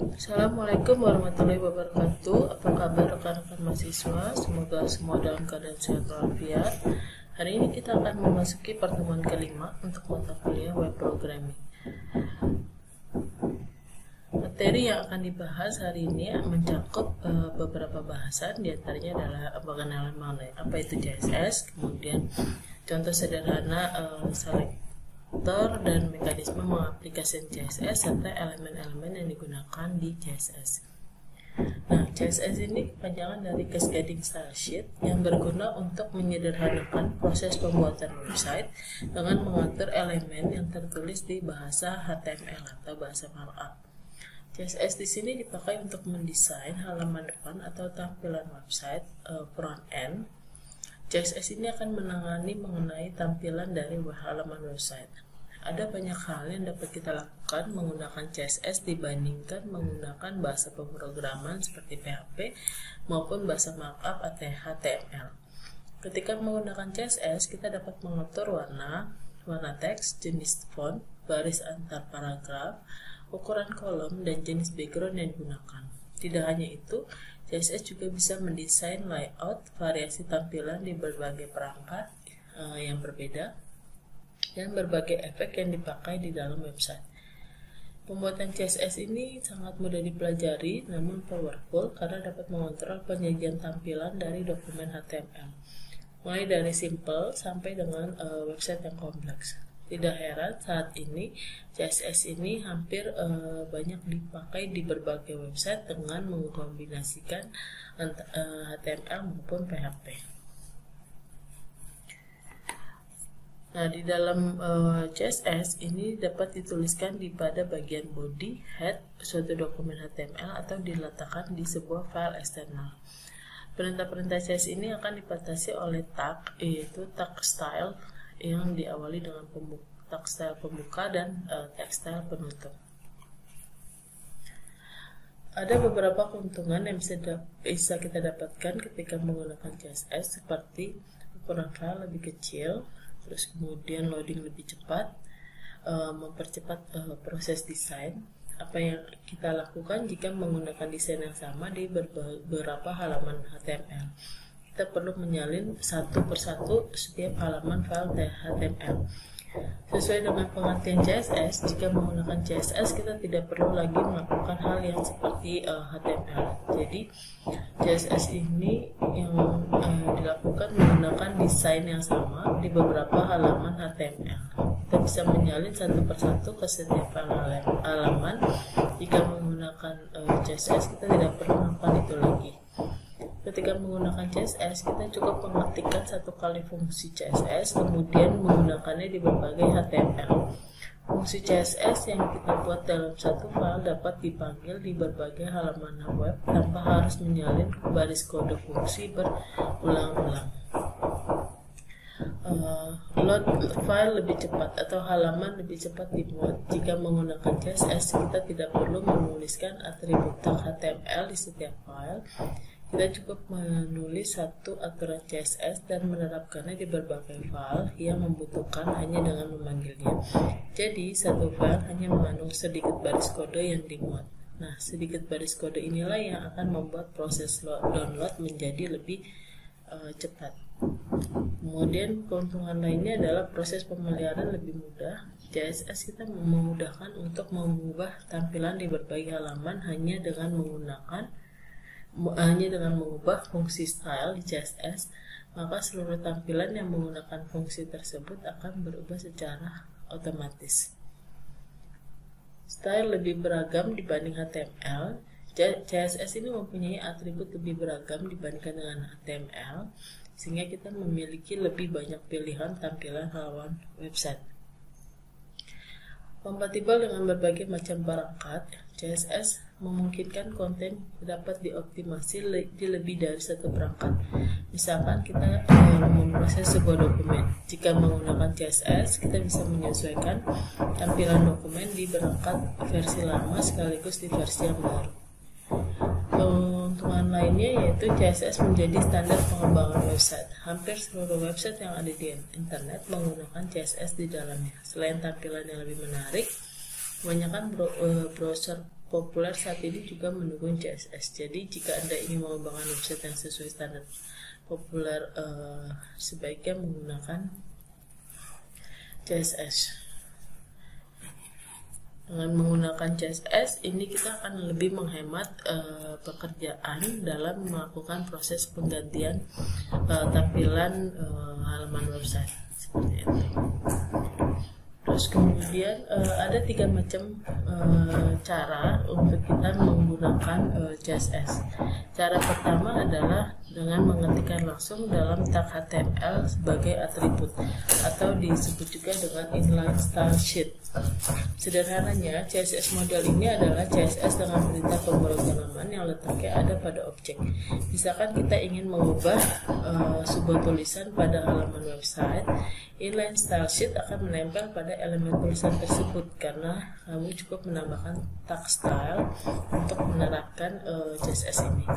Assalamualaikum warahmatullahi wabarakatuh. Apa kabar rekan-rekan mahasiswa? Semoga semua dalam keadaan sehat walafiat. Hari ini kita akan memasuki pertemuan kelima untuk mata kuliah web programming. Materi yang akan dibahas hari ini mencakup beberapa bahasan, diantaranya adalah mengenal apa itu CSS, kemudian contoh sederhana selektor dan mekanisme mengaplikasikan CSS serta elemen-elemen yang digunakan di CSS. Nah, CSS ini kepanjangan dari Cascading Style Sheet yang berguna untuk menyederhanakan proses pembuatan website dengan mengatur elemen yang tertulis di bahasa HTML atau bahasa markup. CSS di sini dipakai untuk mendesain halaman depan atau tampilan website front end. CSS ini akan mengenai tampilan dari halaman website. Ada banyak hal yang dapat kita lakukan menggunakan CSS dibandingkan menggunakan bahasa pemrograman seperti PHP maupun bahasa markup atau HTML. Ketika menggunakan CSS, kita dapat mengatur warna teks, jenis font, baris antar paragraf, ukuran kolom, dan jenis background yang digunakan. Tidak hanya itu, CSS juga bisa mendesain layout, variasi tampilan di berbagai perangkat yang berbeda, dan berbagai efek yang dipakai di dalam website. Pembuatan CSS ini sangat mudah dipelajari, namun powerful karena dapat mengontrol penyajian tampilan dari dokumen HTML, mulai dari simple sampai dengan website yang kompleks. Tidak heran saat ini CSS ini hampir banyak dipakai di berbagai website dengan mengkombinasikan HTML maupun PHP. Nah, di dalam CSS ini dapat dituliskan di pada bagian body, head, suatu dokumen HTML atau diletakkan di sebuah file eksternal. Perintah-perintah CSS ini akan dibatasi oleh tag, yaitu tag style yang diawali dengan tag style pembuka dan tag style penutup. Ada beberapa keuntungan yang bisa kita dapatkan ketika menggunakan CSS, seperti ukuran file lebih kecil, terus kemudian loading lebih cepat, mempercepat proses desain. Apa yang kita lakukan jika menggunakan desain yang sama di beberapa halaman HTML? Kita perlu menyalin satu persatu setiap halaman file HTML. Sesuai dengan pengertian CSS, jika menggunakan CSS kita tidak perlu lagi melakukan hal yang seperti HTML. Jadi CSS ini yang dilakukan menggunakan desain yang sama di beberapa halaman HTML. Kita bisa menyalin satu persatu ke setiap halaman. Jika menggunakan CSS kita tidak perlu melakukan itu lagi. Ketika menggunakan CSS, kita cukup mengetikkan satu kali fungsi CSS, kemudian menggunakannya di berbagai HTML. Fungsi CSS yang kita buat dalam satu file dapat dipanggil di berbagai halaman web tanpa harus menyalin baris kode fungsi berulang-ulang. Load file lebih cepat atau halaman lebih cepat dimuat. Jika menggunakan CSS, kita tidak perlu menuliskan atribut tag HTML di setiap file. Kita cukup menulis satu aturan CSS dan menerapkannya di berbagai file yang membutuhkan hanya dengan memanggilnya. Jadi, satu file hanya mengandung sedikit baris kode yang dimuat. Nah, sedikit baris kode inilah yang akan membuat proses download menjadi lebih cepat. Kemudian, keuntungan lainnya adalah proses pemeliharaan lebih mudah. CSS kita memudahkan untuk mengubah tampilan di berbagai halaman hanya dengan mengubah fungsi style di CSS, maka seluruh tampilan yang menggunakan fungsi tersebut akan berubah secara otomatis. Style lebih beragam dibanding HTML. CSS ini mempunyai atribut lebih beragam dibandingkan dengan HTML, sehingga kita memiliki lebih banyak pilihan tampilan halaman website. Kompatibel dengan berbagai macam perangkat, CSS memungkinkan konten dapat dioptimasi di lebih dari satu perangkat. Misalkan kita memproses sebuah dokumen. Jika menggunakan CSS, kita bisa menyesuaikan tampilan dokumen di perangkat versi lama sekaligus di versi yang baru. Keuntungan lainnya yaitu CSS menjadi standar pengembangan website. Hampir seluruh website yang ada di internet menggunakan CSS di dalamnya. Selain tampilan yang lebih menarik, kebanyakan browser populer saat ini juga mendukung CSS. Jadi jika Anda ingin mengembangkan website yang sesuai standar populer, sebaiknya menggunakan CSS. Dengan menggunakan CSS ini kita akan lebih menghemat pekerjaan dalam melakukan proses penggantian tampilan halaman website seperti itu. Terus kemudian ada 3 macam cara untuk kita menggunakan CSS. Cara pertama adalah dengan mengetikkan langsung dalam tag HTML sebagai atribut atau disebut juga dengan inline style sheet. Sederhananya, CSS model ini adalah CSS dengan perintah pemrograman yang letaknya ada pada objek. Misalkan kita ingin mengubah sebuah tulisan pada halaman website, inline style sheet akan menempel pada elemen tulisan tersebut karena kamu cukup menambahkan tag style untuk menerapkan CSS ini.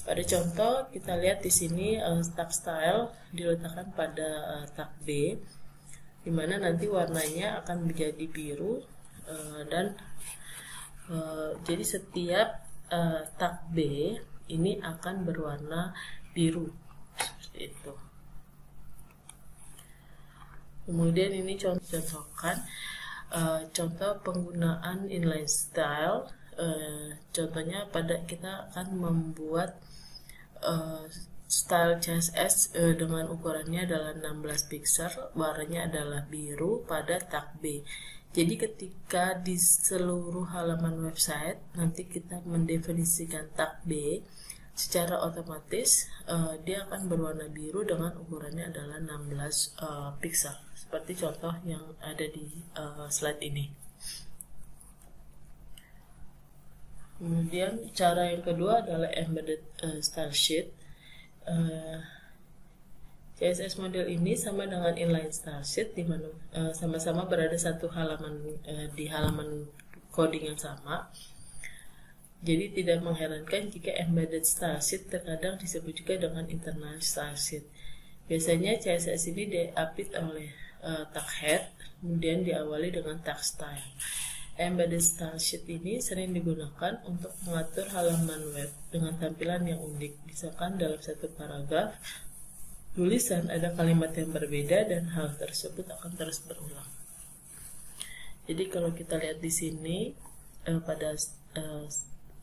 Pada contoh kita lihat di sini tag style diletakkan pada tag B, di mana nanti warnanya akan menjadi biru dan jadi setiap tag B ini akan berwarna biru seperti itu. Kemudian ini contohkan contoh penggunaan inline style. Contohnya kita akan membuat style CSS dengan ukurannya adalah 16 pixel, warnanya adalah biru pada tag B. Jadi ketika di seluruh halaman website nanti kita mendefinisikan tag B, secara otomatis dia akan berwarna biru dengan ukurannya adalah 16 pixel, seperti contoh yang ada di slide ini. Kemudian cara yang kedua adalah embedded style sheet. CSS model ini sama dengan inline style sheet, di mana sama-sama berada satu halaman di halaman coding yang sama. Jadi tidak mengherankan jika embedded style sheet terkadang disebut juga dengan internal style sheet. Biasanya CSS ini diapit oleh tag head, kemudian diawali dengan tag style. Embedded style sheet ini sering digunakan untuk mengatur halaman web dengan tampilan yang unik. Misalkan dalam satu paragraf tulisan ada kalimat yang berbeda dan hal tersebut akan terus berulang. Jadi kalau kita lihat di sini pada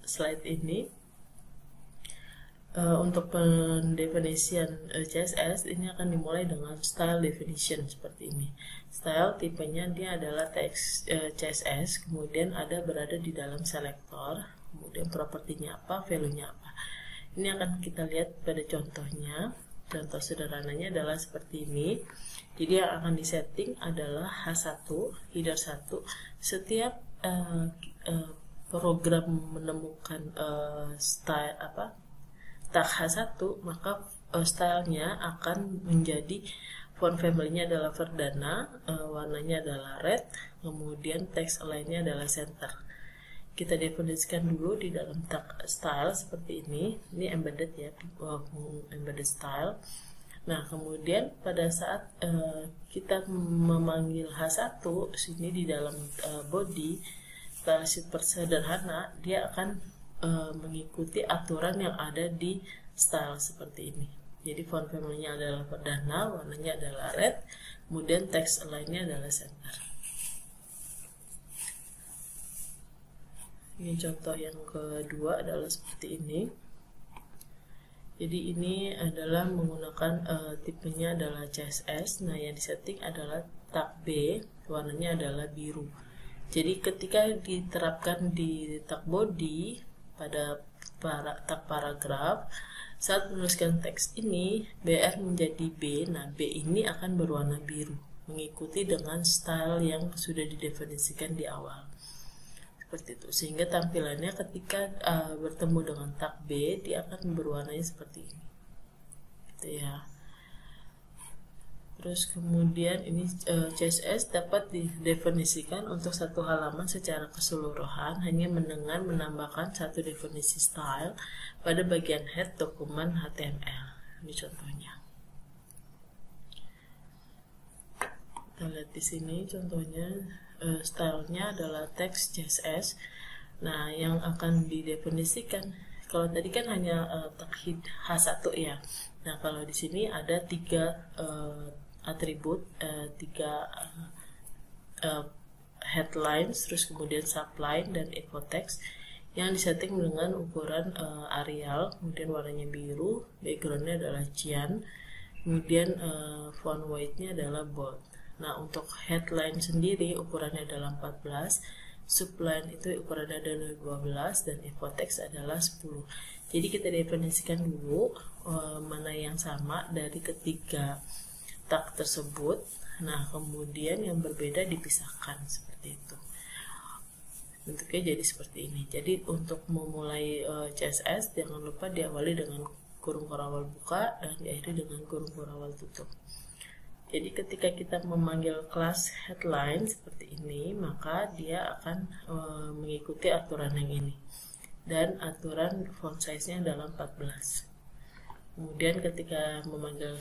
slide ini, untuk pendefinisian CSS ini akan dimulai dengan style definition seperti ini. Style tipenya dia adalah teks CSS, kemudian ada berada di dalam selektor, kemudian propertinya apa, value-nya apa. Ini akan kita lihat pada contohnya. Contoh sederhananya adalah seperti ini. Jadi yang akan disetting adalah H1, header 1. Setiap program menemukan style tag H1, maka stylenya akan menjadi font family-nya adalah Verdana, warnanya adalah red, kemudian text align-nya adalah center. Kita definisikan dulu di dalam tag style seperti ini. Ini embedded ya, embedded style. Nah, kemudian pada saat kita memanggil H1 sini di dalam body style sheet sederhana, dia akan mengikuti aturan yang ada di style seperti ini. Jadi font family-nya adalah Verdana, warnanya adalah red, kemudian text align-nya adalah center. Ini contoh yang kedua adalah seperti ini. Jadi ini adalah menggunakan tipenya adalah CSS. Nah, yang disetting adalah tag B, warnanya adalah biru. Jadi ketika diterapkan di tag body pada tag paragraf, saat menuliskan teks ini BR menjadi B. Nah, B ini akan berwarna biru, mengikuti dengan style yang sudah didefinisikan di awal. Seperti itu, sehingga tampilannya ketika bertemu dengan tag B, dia akan berwarnanya seperti ini, gitu ya. Terus kemudian ini CSS dapat didefinisikan untuk satu halaman secara keseluruhan hanya dengan menambahkan satu definisi style pada bagian head dokumen HTML. Ini contohnya. Kita lihat di sini contohnya. Stylenya adalah text CSS, Nah, yang akan didefinisikan, kalau tadi kan hanya takhid H1 ya. Nah, kalau di sini ada 3 atribut, 3 headlines, terus kemudian subline dan info text yang disetting dengan ukuran Arial, kemudian warnanya biru, backgroundnya adalah cyan, kemudian font weight-nya adalah bold. Nah, untuk headline sendiri ukurannya adalah 14, subline itu ukurannya adalah 12, dan info text adalah 10. Jadi kita definisikan dulu mana yang sama dari ketiga tag tersebut. Nah, kemudian yang berbeda dipisahkan seperti itu. Bentuknya jadi seperti ini. Jadi untuk memulai CSS jangan lupa diawali dengan kurung kurawal buka dan diakhiri dengan kurung kurawal tutup. Jadi ketika kita memanggil kelas headline seperti ini, maka dia akan mengikuti aturan yang ini. Dan aturan font size-nya adalah 14. Kemudian ketika memanggil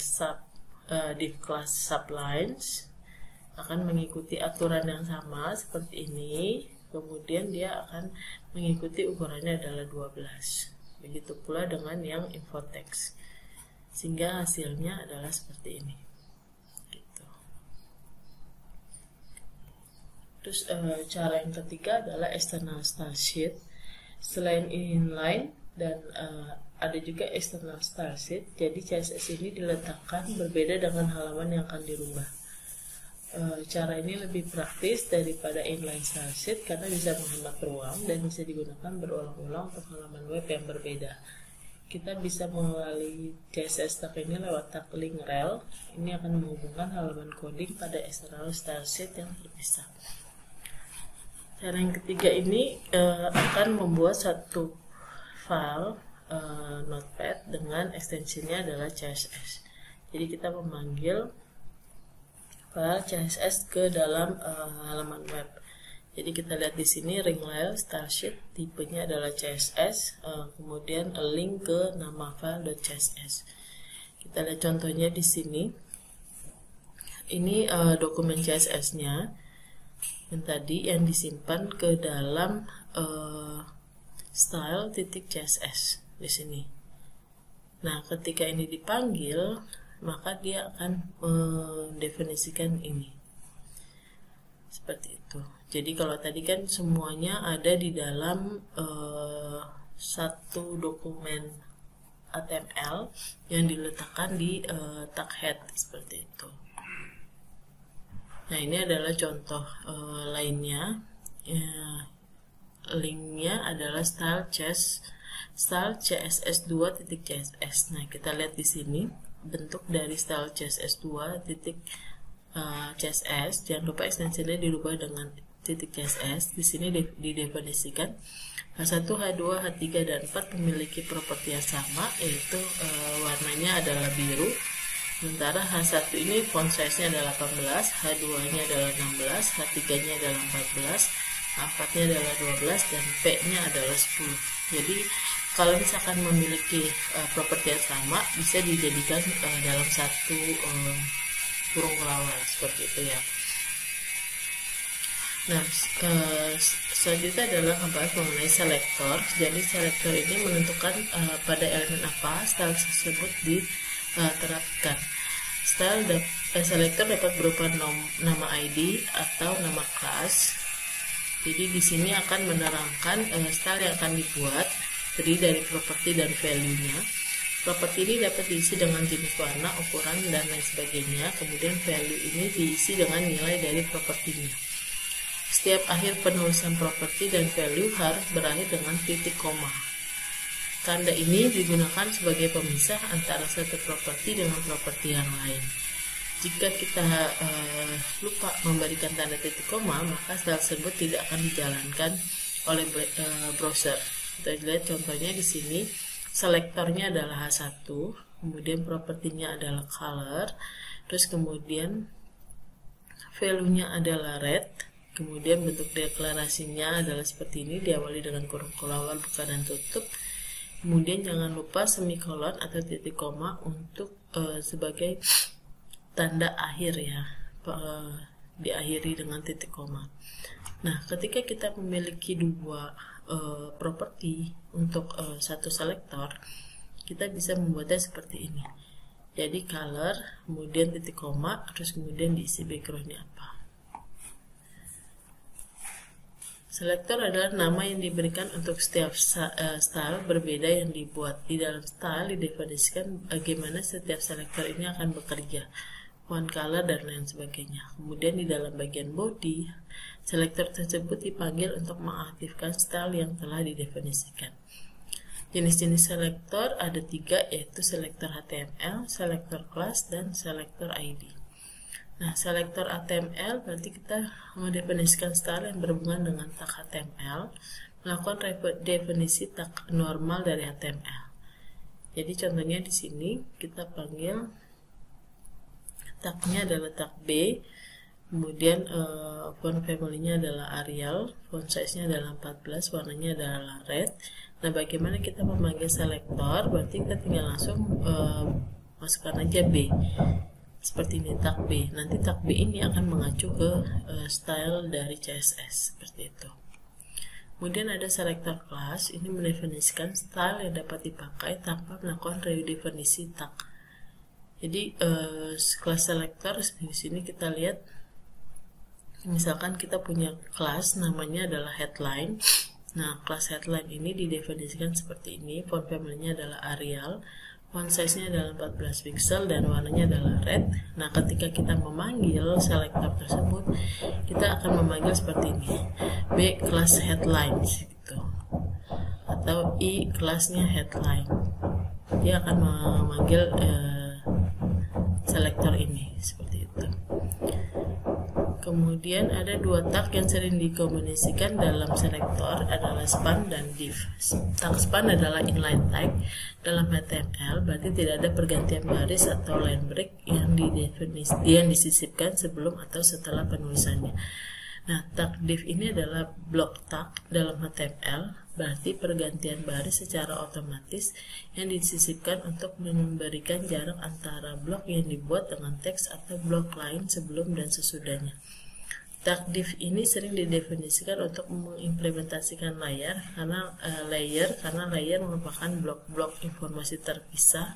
div class sublines, akan mengikuti aturan yang sama seperti ini. Kemudian dia akan mengikuti ukurannya adalah 12. Begitu pula dengan yang info text. Sehingga hasilnya adalah seperti ini. Terus cara yang ketiga adalah external style sheet. Selain inline dan ada juga external style sheet. Jadi CSS ini diletakkan berbeda dengan halaman yang akan dirubah. Cara ini lebih praktis daripada inline style sheet karena bisa menghemat ruang dan bisa digunakan berulang-ulang untuk halaman web yang berbeda. Kita bisa mengenali CSS tag ini lewat tag link rel. Ini akan menghubungkan halaman coding pada external style sheet yang terpisah. Cara yang ketiga ini akan membuat satu file notepad dengan ekstensinya adalah CSS. Jadi kita memanggil file CSS ke dalam halaman web. Jadi kita lihat di sini ringrail style sheet, tipenya adalah CSS, kemudian link ke nama file.css. Kita lihat contohnya di sini. Ini dokumen CSS-nya. Yang tadi yang disimpan ke dalam style.css di sini. Nah, ketika ini dipanggil, maka dia akan mendefinisikan ini. Seperti itu. Jadi kalau tadi kan semuanya ada di dalam satu dokumen HTML yang diletakkan di tag head seperti itu. Nah, ini adalah contoh lainnya. Linknya adalah style CSS2.css. Nah, kita lihat di sini bentuk dari style CSS2.css. Jangan lupa ekstensinya dirubah dengan .css. Di sini didefinisikan H1, H2, H3 dan 4 memiliki properti yang sama, yaitu warnanya adalah biru. Sementara H1 ini font size-nya adalah 18, H2-nya adalah 16, H3-nya adalah 14, H4-nya adalah 12, dan P-nya adalah 10. Jadi kalau misalkan memiliki properti yang sama, bisa dijadikan dalam satu kurung kelawar seperti itu ya. Nah, selanjutnya adalah membahas mengenai selektor. Jadi selektor ini menentukan pada elemen apa style tersebut diterapkan. Selektor dapat berupa nama ID atau nama kelas. Jadi di sini akan menerangkan style yang akan dibuat, terdiri dari properti dan value-nya. Properti ini dapat diisi dengan jenis warna, ukuran, dan lain sebagainya. Kemudian value ini diisi dengan nilai dari propertinya. Setiap akhir penulisan properti dan value harus berakhir dengan titik koma. Tanda ini digunakan sebagai pemisah antara satu properti dengan properti yang lain. Jika kita lupa memberikan tanda titik koma, maka style tersebut tidak akan dijalankan oleh browser. Kita lihat contohnya di sini. Selektornya adalah H1, kemudian propertinya adalah color, terus kemudian value-nya adalah red, kemudian bentuk deklarasinya adalah seperti ini, diawali dengan kurung kelawar buka dan tutup. Kemudian jangan lupa semikolon atau titik koma untuk sebagai tanda akhir ya, diakhiri dengan titik koma. Nah, ketika kita memiliki dua properti untuk satu selektor, kita bisa membuatnya seperti ini. Jadi color, kemudian titik koma, terus kemudian diisi backgroundnya apa. Selektor adalah nama yang diberikan untuk setiap style berbeda yang dibuat. Di dalam style didefinisikan bagaimana setiap selektor ini akan bekerja, font color dan lain sebagainya. Kemudian di dalam bagian body, selektor tersebut dipanggil untuk mengaktifkan style yang telah didefinisikan. Jenis-jenis selektor ada 3, yaitu selektor HTML, selektor class, dan selektor ID. Nah, selektor HTML berarti kita mendefinisikan style yang berhubungan dengan tag HTML, melakukan definisi tag normal dari HTML. Jadi contohnya di sini kita panggil tagnya adalah tag B, kemudian font family-nya adalah Arial, font size-nya adalah 14, warnanya adalah red. Nah, bagaimana kita memanggil selektor? Berarti kita tinggal langsung masukkan aja B. Seperti ini, tag B. Nanti tag B ini akan mengacu ke style dari CSS, seperti itu. Kemudian ada selektor class, ini mendefinisikan style yang dapat dipakai tanpa melakukan redefinisi tag. Jadi kelas selektor di sini kita lihat, misalkan kita punya kelas namanya adalah headline. Nah, kelas headline ini didefinisikan seperti ini, font family-nya adalah Arial, font size-nya adalah 14 pixel dan warnanya adalah red. Nah, ketika kita memanggil selektor tersebut, kita akan memanggil seperti ini, B kelas headline gitu, atau I kelasnya headline. Dia akan memanggil selektor ini seperti itu. Kemudian ada 2 tag yang sering dikombinasikan dalam selektor adalah span dan div. Tag span adalah inline tag dalam HTML, berarti tidak ada pergantian baris atau line break yang disisipkan sebelum atau setelah penulisannya. Nah, tag div ini adalah block tag dalam HTML, berarti pergantian baris secara otomatis yang disisipkan untuk memberikan jarak antara blok yang dibuat dengan teks atau blok lain sebelum dan sesudahnya. Tag div ini sering didefinisikan untuk mengimplementasikan layer karena layer merupakan blok-blok informasi terpisah.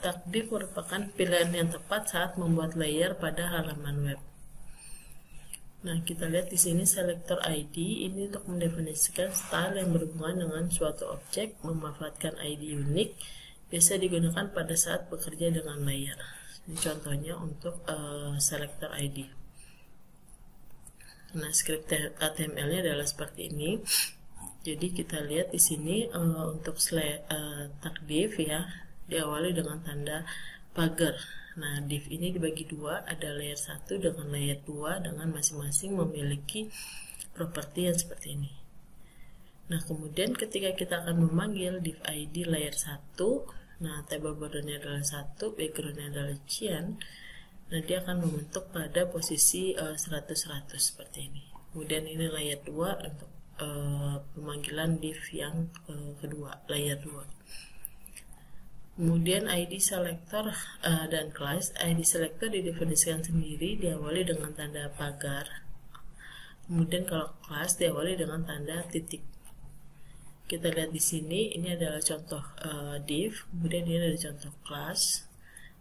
Tag div merupakan pilihan yang tepat saat membuat layer pada halaman web. Nah, kita lihat di sini selektor ID ini untuk mendefinisikan style yang berhubungan dengan suatu objek, memanfaatkan ID unik, biasa digunakan pada saat bekerja dengan layer. Ini contohnya untuk selektor ID. Nah, script HTML-nya adalah seperti ini. Jadi kita lihat di sini untuk tag div ya, diawali dengan tanda pagar. Nah, div ini dibagi 2, ada layer 1 dengan layer 2 dengan masing-masing memiliki properti yang seperti ini. Nah, kemudian ketika kita akan memanggil div ID layer 1, nah table bordernya adalah 1, backgroundnya adalah cyan. Nah, dia akan membentuk pada posisi 100-100 seperti ini. Kemudian ini layer 2 untuk pemanggilan div yang kedua, layer 2. Kemudian ID selector dan class. ID selector didefinisikan sendiri, diawali dengan tanda pagar. Kemudian kalau class diawali dengan tanda titik. Kita lihat di sini, ini adalah contoh div, kemudian ini adalah contoh class.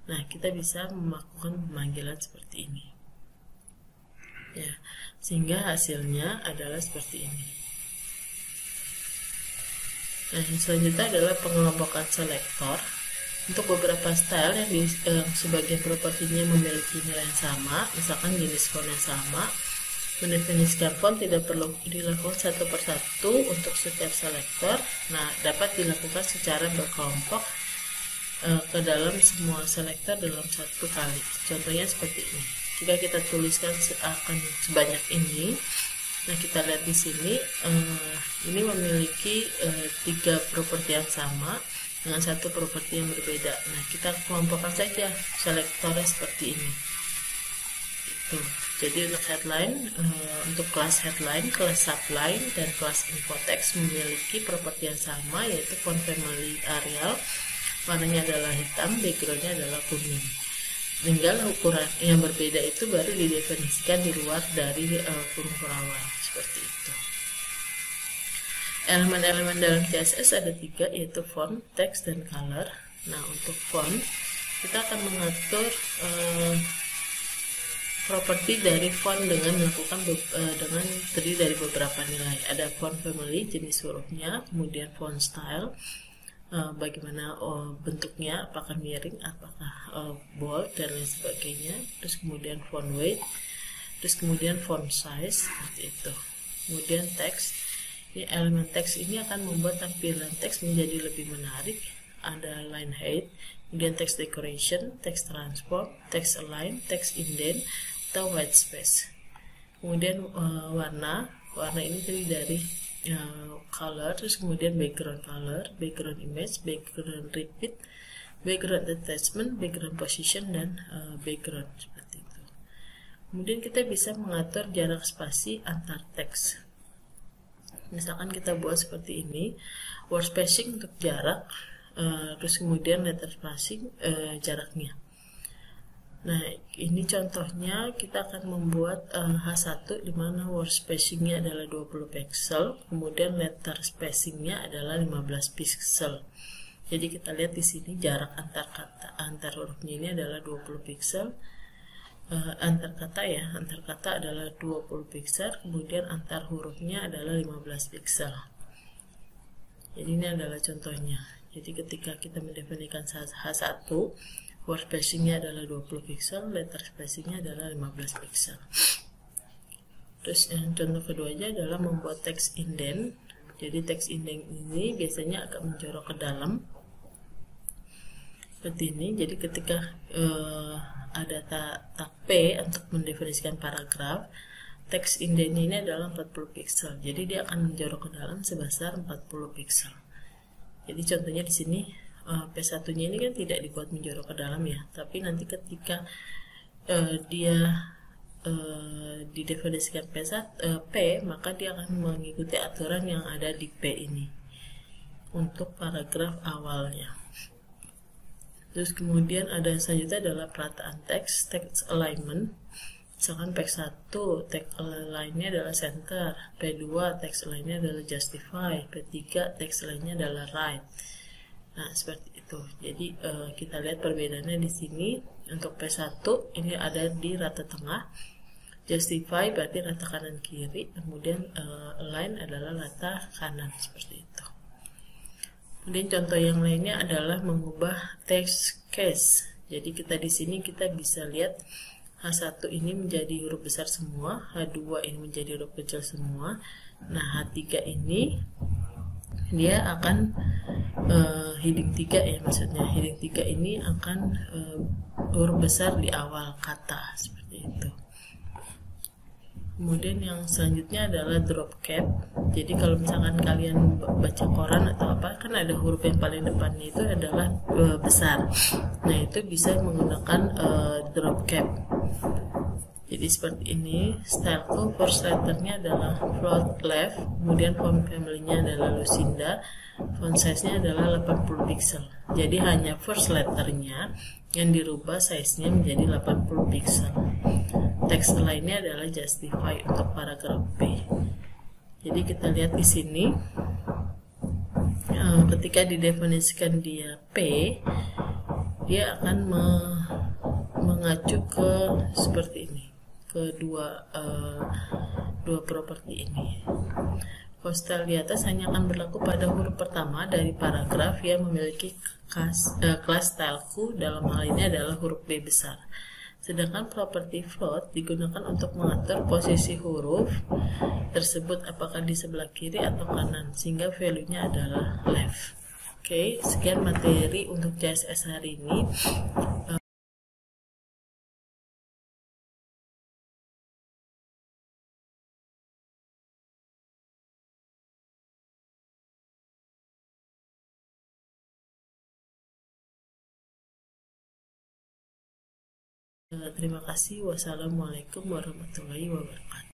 Nah, kita bisa melakukan pemanggilan seperti ini. Ya, sehingga hasilnya adalah seperti ini. Nah, yang selanjutnya adalah pengelompokan selektor. Untuk beberapa style yang sebagian propertinya memiliki nilai yang sama, misalkan jenis font yang sama, mendefinisikan font tidak perlu dilakukan satu persatu untuk setiap selektor. Nah, dapat dilakukan secara berkelompok ke dalam semua selektor dalam satu kali. Contohnya seperti ini. Jika kita tuliskan akan sebanyak ini, nah kita lihat di sini, ini memiliki 3 properti yang sama dengan satu properti yang berbeda. Nah, kita kelompokkan saja selektornya seperti ini. Itu. Jadi untuk headline, untuk kelas headline, kelas subline, dan kelas info text memiliki properti yang sama, yaitu font family Arial, warnanya adalah hitam, backgroundnya adalah kuning. Tinggal ukuran yang berbeda itu baru didefinisikan di luar dari kurung huraian seperti itu. elemen-elemen dalam CSS ada 3, yaitu font, text, dan color. Nah, untuk font kita akan mengatur properti dari font dengan melakukan dengan terdiri dari beberapa nilai. Ada font family, jenis hurufnya, kemudian font style, bagaimana bentuknya, apakah miring, apakah bold, dan lain sebagainya. Terus kemudian font weight, terus kemudian font size, seperti itu. Kemudian teks, ini elemen teks ini akan membuat tampilan teks menjadi lebih menarik. Ada line height, kemudian text decoration, text transform, text align, text indent, atau white space. Kemudian warna ini terdiri dari color, terus kemudian background color, background image, background repeat, background attachment, background position, dan background, seperti itu. Kemudian kita bisa mengatur jarak spasi antar teks. Misalkan kita buat seperti ini, word spacing untuk jarak, terus kemudian letter spacing jaraknya. Nah, ini contohnya kita akan membuat H1 di mana word spacingnya adalah 20 pixel, kemudian letter spacingnya adalah 15 pixel. Jadi kita lihat di sini jarak antar hurufnya ini adalah 20 pixel. Antar kata adalah 20 pixel, kemudian antar hurufnya adalah 15 pixel. Jadi ini adalah contohnya. Jadi ketika kita mendefinisikan H1, word spacingnya adalah 20 pixel, letter spacingnya adalah 15 pixel. Terus yang contoh keduanya adalah membuat text indent. Jadi text indent ini biasanya agak menjorok ke dalam, seperti ini. Jadi ketika ada tag P untuk mendefinisikan paragraf, text indent ini adalah 40 pixel. Jadi dia akan menjorok ke dalam sebesar 40 pixel. Jadi contohnya di sini P1-nya ini kan tidak dibuat menjorok ke dalam ya, tapi nanti ketika dia didefinisikan P, maka dia akan mengikuti aturan yang ada di P ini untuk paragraf awalnya. Terus kemudian ada selanjutnya adalah perataan teks, text alignment. Misalkan P1, text align-nya adalah center, P2 text align-nya adalah justify, P3 text align-nya adalah right. Nah, seperti itu. Jadi kita lihat perbedaannya di sini. Untuk P1 ini ada di rata tengah, justify berarti rata kanan kiri, kemudian align adalah rata kanan, seperti itu. Kemudian contoh yang lainnya adalah mengubah text case. Jadi kita di sini kita bisa lihat H1 ini menjadi huruf besar semua, H2 ini menjadi huruf kecil semua. Nah, H3 ini dia akan heading 3 ya, maksudnya heading 3 ini akan huruf besar di awal kata, seperti itu. Kemudian yang selanjutnya adalah drop cap. Jadi kalau misalkan kalian baca koran atau apa, kan ada huruf yang paling depannya itu adalah besar. Nah, itu bisa menggunakan drop cap. Jadi seperti ini, styleku first letternya adalah float left, kemudian font family-nya adalah Lucinda, font size-nya adalah 80 pixel. Jadi hanya first letternya yang dirubah size-nya menjadi 80 pixel. Teks lainnya adalah justify untuk paragraf B. Jadi kita lihat di sini, ketika didefinisikan dia P, dia akan mengacu ke seperti ini, ke dua properti ini. Style di atas hanya akan berlaku pada huruf pertama dari paragraf yang memiliki kelas styleku, dalam hal ini adalah huruf B besar. Sedangkan properti float digunakan untuk mengatur posisi huruf tersebut apakah di sebelah kiri atau kanan, sehingga value-nya adalah left. Oke, sekian materi untuk CSS hari ini. Terima kasih. Wassalamualaikum warahmatullahi wabarakatuh.